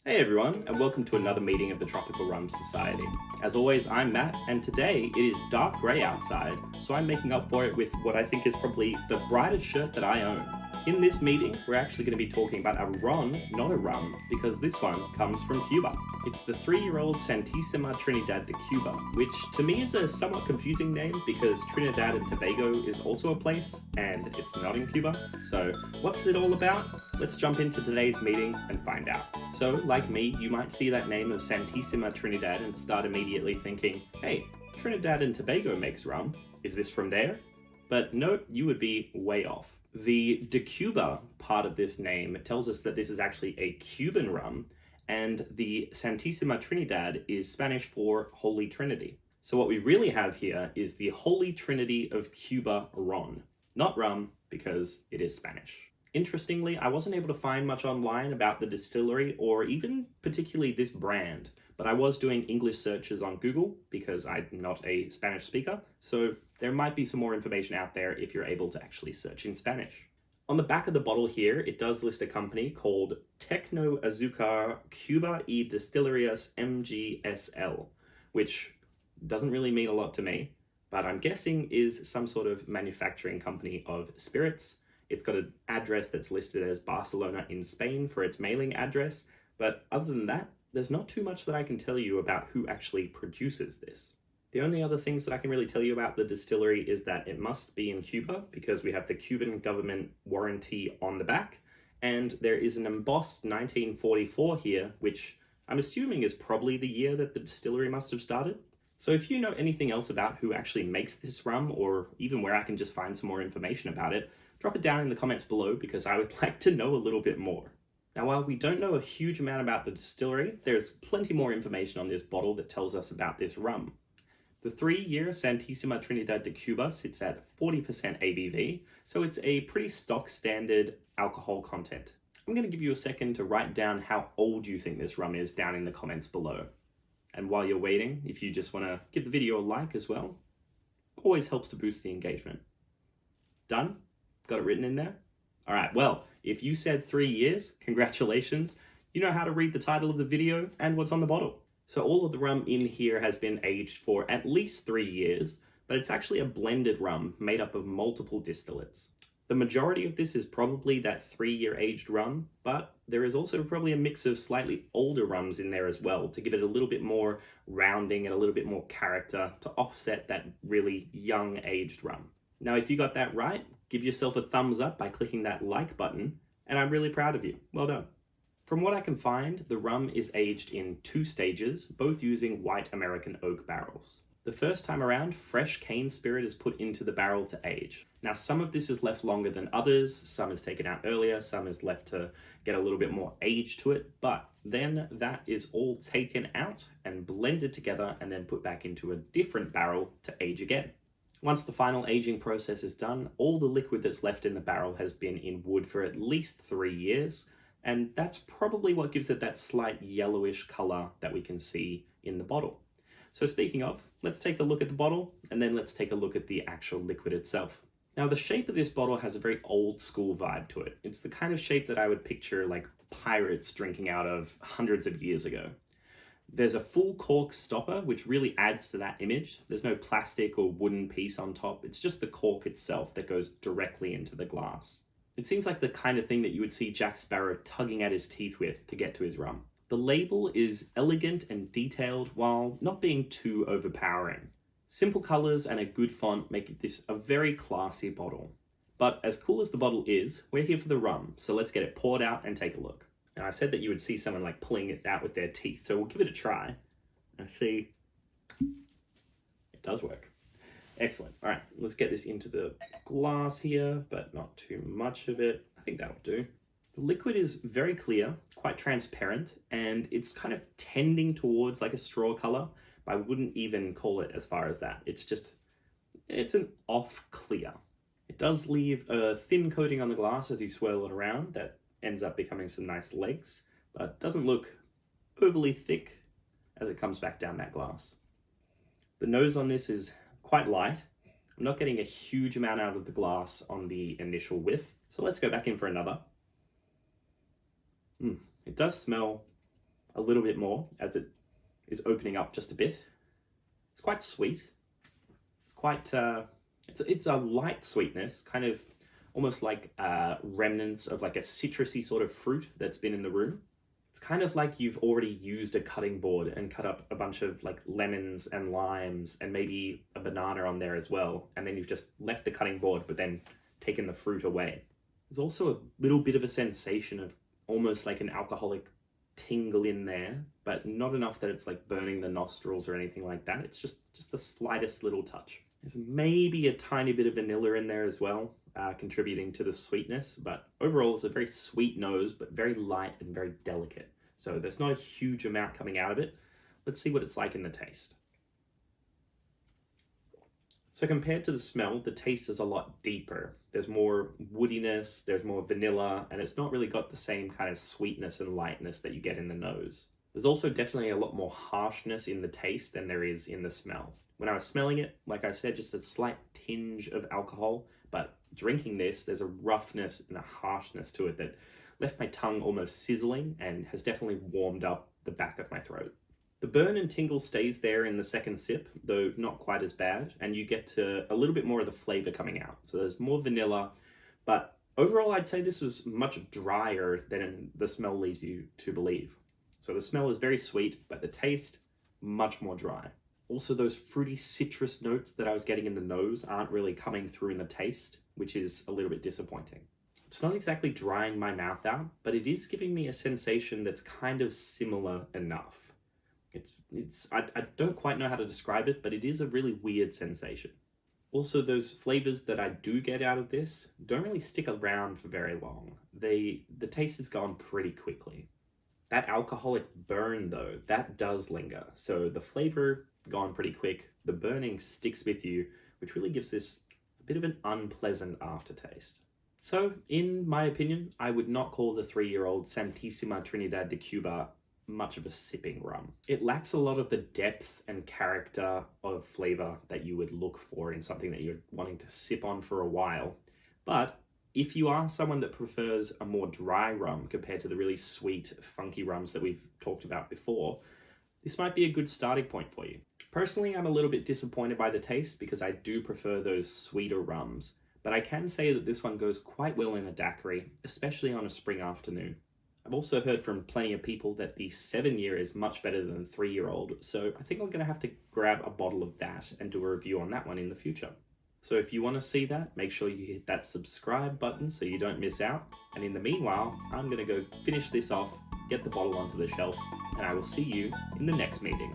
Hey everyone, and welcome to another meeting of the Tropical Rum Society. As always, I'm Matt, and today it is dark grey outside, so I'm making up for it with what I think is probably the brightest shirt that I own. In this meeting, we're actually going to be talking about a ron, not a rum, because this one comes from Cuba. It's the 3-year-old Santisima Trinidad de Cuba, which to me is a somewhat confusing name because Trinidad and Tobago is also a place, and it's not in Cuba. So what's it all about? Let's jump into today's meeting and find out. So, like me, you might see that name of Santisima Trinidad and start immediately thinking, hey, Trinidad and Tobago makes rum. Is this from there? But no, you would be way off. The de Cuba part of this name tells us that this is actually a Cuban rum, and the Santisima Trinidad is Spanish for Holy Trinity. So what we really have here is the Holy Trinity of Cuba ron, not rum, because it is Spanish. Interestingly, I wasn't able to find much online about the distillery or even particularly this brand, but I was doing English searches on Google because I'm not a Spanish speaker, so there might be some more information out there if you're able to actually search in Spanish. On the back of the bottle here, it does list a company called Tecno Azucar Cuba y Distillerías MGSL, which doesn't really mean a lot to me, but I'm guessing is some sort of manufacturing company of spirits. It's got an address that's listed as Barcelona in Spain for its mailing address, but other than that, there's not too much that I can tell you about who actually produces this. The only other things that I can really tell you about the distillery is that it must be in Cuba because we have the Cuban government warranty on the back, and there is an embossed 1944 here, which I'm assuming is probably the year that the distillery must have started. So if you know anything else about who actually makes this rum, or even where I can just find some more information about it, drop it down in the comments below because I would like to know a little bit more. Now, while we don't know a huge amount about the distillery, there's plenty more information on this bottle that tells us about this rum. The 3-year Santisima Trinidad de Cuba sits at 40% ABV, so it's a pretty stock standard alcohol content. I'm going to give you a second to write down how old you think this rum is down in the comments below. And while you're waiting, if you just want to give the video a like as well, always helps to boost the engagement. Done? Got it written in there? All right, well, if you said 3 years, congratulations. You know how to read the title of the video and what's on the bottle. So all of the rum in here has been aged for at least 3 years, but it's actually a blended rum made up of multiple distillates. The majority of this is probably that 3-year aged rum, but there is also probably a mix of slightly older rums in there as well to give it a little bit more rounding and a little bit more character to offset that really young aged rum. Now, if you got that right, give yourself a thumbs up by clicking that like button, and I'm really proud of you. Well done. From what I can find, the rum is aged in 2 stages, both using white American oak barrels. The first time around, fresh cane spirit is put into the barrel to age. Now, some of this is left longer than others, some is taken out earlier, some is left to get a little bit more age to it, but then that is all taken out and blended together and then put back into a different barrel to age again. Once the final aging process is done, all the liquid that's left in the barrel has been in wood for at least 3 years, and that's probably what gives it that slight yellowish color that we can see in the bottle. So speaking of, let's take a look at the bottle, and then let's take a look at the actual liquid itself. Now, the shape of this bottle has a very old school vibe to it. It's the kind of shape that I would picture like pirates drinking out of hundreds of years ago. There's a full cork stopper, which really adds to that image. There's no plastic or wooden piece on top. It's just the cork itself that goes directly into the glass. It seems like the kind of thing that you would see Jack Sparrow tugging at his teeth with to get to his rum. The label is elegant and detailed while not being too overpowering. Simple colors and a good font make this a very classy bottle. But as cool as the bottle is, we're here for the rum, so let's get it poured out and take a look. Now, I said that you would see someone like pulling it out with their teeth, so we'll give it a try and see. It does work. Excellent. All right, let's get this into the glass here, but not too much of it. I think that'll do. The liquid is very clear, quite transparent, and it's kind of tending towards like a straw color, but I wouldn't even call it as far as that. It's an off clear. It does leave a thin coating on the glass as you swirl it around that ends up becoming some nice legs, but doesn't look overly thick as it comes back down that glass. The nose on this is quite light. I'm not getting a huge amount out of the glass on the initial whiff, so let's go back in for another. It does smell a little bit more as it is opening up just a bit. It's quite sweet. It's quite, it's a light sweetness, kind of almost like remnants of like a citrusy sort of fruit that's been in the room. It's kind of like you've already used a cutting board and cut up a bunch of like lemons and limes and maybe a banana on there as well. And then you've just left the cutting board, but then taken the fruit away. There's also a little bit of a sensation of almost like an alcoholic tingle in there, but not enough that it's like burning the nostrils or anything like that. It's just the slightest little touch. There's maybe a tiny bit of vanilla in there as well, contributing to the sweetness, but overall it's a very sweet nose, but very light and very delicate. So there's not a huge amount coming out of it. Let's see what it's like in the taste. So compared to the smell, the taste is a lot deeper. There's more woodiness, there's more vanilla, and it's not really got the same kind of sweetness and lightness that you get in the nose. There's also definitely a lot more harshness in the taste than there is in the smell. When I was smelling it, like I said, just a slight tinge of alcohol, but drinking this, there's a roughness and a harshness to it that left my tongue almost sizzling and has definitely warmed up the back of my throat. The burn and tingle stays there in the second sip, though not quite as bad, and you get to a little bit more of the flavor coming out. So there's more vanilla, but overall I'd say this was much drier than the smell leads you to believe. So the smell is very sweet, but the taste, much more dry. Also, those fruity citrus notes that I was getting in the nose aren't really coming through in the taste, which is a little bit disappointing. It's not exactly drying my mouth out, but it is giving me a sensation that's kind of similar enough. I don't quite know how to describe it, but it is a really weird sensation. Also, those flavors that I do get out of this don't really stick around for very long. The taste is gone pretty quickly. That alcoholic burn, though, that does linger. So the flavor gone pretty quick, the burning sticks with you, which really gives this a bit of an unpleasant aftertaste. So, in my opinion, I would not call the 3-year-old Santisima Trinidad de Cuba much of a sipping rum. It lacks a lot of the depth and character of flavor that you would look for in something that you're wanting to sip on for a while. But if you are someone that prefers a more dry rum compared to the really sweet, funky rums that we've talked about before, this might be a good starting point for you. Personally, I'm a little bit disappointed by the taste because I do prefer those sweeter rums, but I can say that this one goes quite well in a daiquiri, especially on a spring afternoon. I've also heard from plenty of people that the 7-year is much better than the 3-year-old, so I think I'm going to have to grab a bottle of that and do a review on that one in the future. So if you want to see that, make sure you hit that subscribe button so you don't miss out. And in the meanwhile, I'm going to go finish this off, get the bottle onto the shelf, and I will see you in the next meeting.